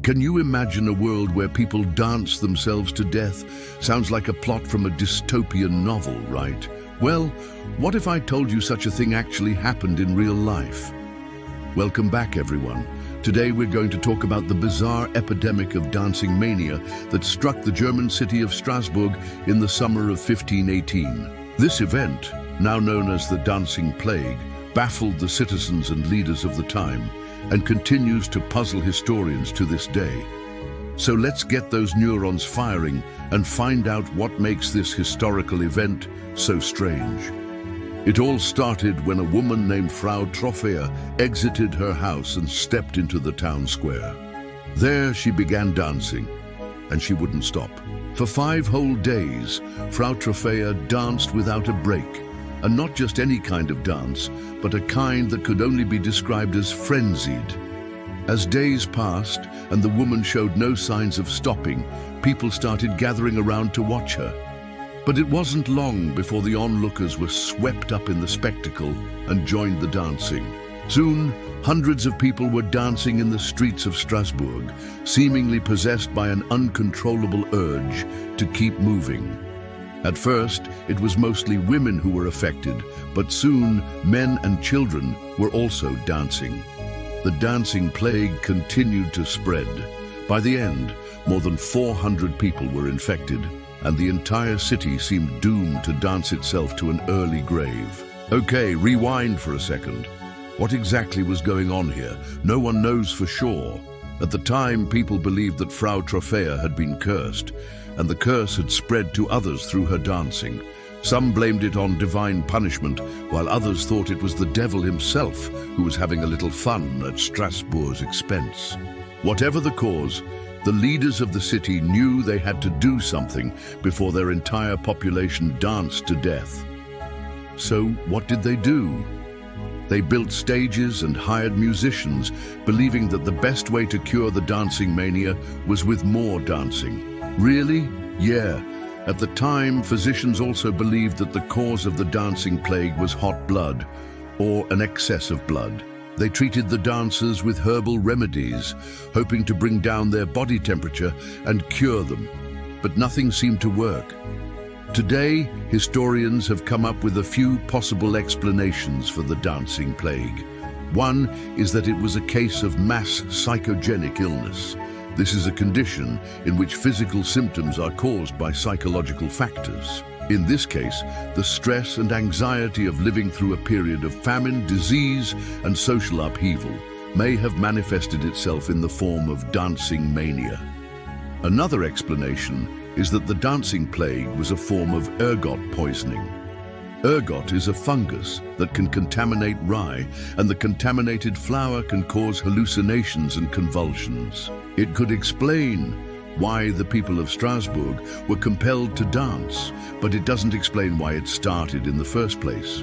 Can you imagine a world where people dance themselves to death? Sounds like a plot from a dystopian novel, right? Well, what if I told you such a thing actually happened in real life? Welcome back, everyone. Today we're going to talk about the bizarre epidemic of dancing mania that struck the German city of Strasbourg in the summer of 1518. This event, now known as the Dancing Plague, baffled the citizens and leaders of the time and continues to puzzle historians to this day. So let's get those neurons firing and find out what makes this historical event so strange. It all started when a woman named Frau Troffea exited her house and stepped into the town square. There she began dancing, and she wouldn't stop. For 5 whole days, Frau Troffea danced without a break, and not just any kind of dance, but a kind that could only be described as frenzied. As days passed and the woman showed no signs of stopping, people started gathering around to watch her. But it wasn't long before the onlookers were swept up in the spectacle and joined the dancing. Soon, hundreds of people were dancing in the streets of Strasbourg, seemingly possessed by an uncontrollable urge to keep moving. At first, it was mostly women who were affected, but soon men and children were also dancing. The dancing plague continued to spread. By the end, more than 400 people were infected, and the entire city seemed doomed to dance itself to an early grave. Okay, rewind for a second. What exactly was going on here? No one knows for sure. At the time, people believed that Frau Troffea had been cursed, and the curse had spread to others through her dancing. Some blamed it on divine punishment, while others thought it was the devil himself who was having a little fun at Strasbourg's expense. Whatever the cause, the leaders of the city knew they had to do something before their entire population danced to death. So what did they do? They built stages and hired musicians, believing that the best way to cure the dancing mania was with more dancing. Really? Yeah. At the time, physicians also believed that the cause of the dancing plague was hot blood, or an excess of blood. They treated the dancers with herbal remedies, hoping to bring down their body temperature and cure them. But nothing seemed to work. Today, historians have come up with a few possible explanations for the dancing plague. One is that it was a case of mass psychogenic illness. This is a condition in which physical symptoms are caused by psychological factors. In this case, the stress and anxiety of living through a period of famine, disease, and social upheaval may have manifested itself in the form of dancing mania. Another explanation is that the dancing plague was a form of ergot poisoning. Ergot is a fungus that can contaminate rye, and the contaminated flour can cause hallucinations and convulsions. It could explain why the people of Strasbourg were compelled to dance, but it doesn't explain why it started in the first place.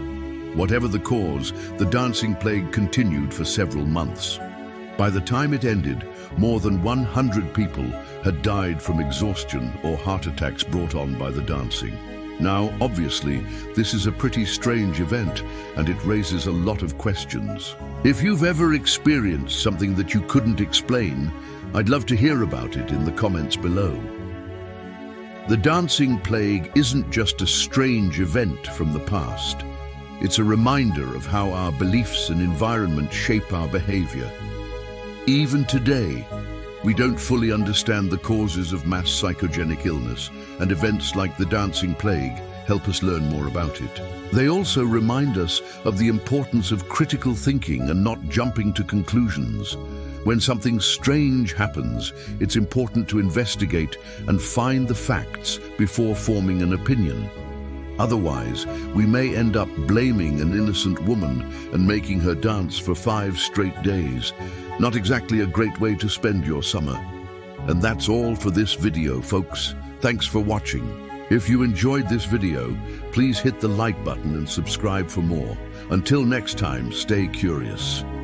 Whatever the cause, the dancing plague continued for several months. By the time it ended, more than 100 people had died from exhaustion or heart attacks brought on by the dancing. Now, obviously, this is a pretty strange event, and it raises a lot of questions. If you've ever experienced something that you couldn't explain, I'd love to hear about it in the comments below. The dancing plague isn't just a strange event from the past. It's a reminder of how our beliefs and environment shape our behavior. Even today, we don't fully understand the causes of mass psychogenic illness, and events like the dancing plague help us learn more about it. They also remind us of the importance of critical thinking and not jumping to conclusions. When something strange happens, it's important to investigate and find the facts before forming an opinion. Otherwise, we may end up blaming an innocent woman and making her dance for 5 straight days. Not exactly a great way to spend your summer. And that's all for this video, folks. Thanks for watching. If you enjoyed this video, please hit the like button and subscribe for more. Until next time, stay curious.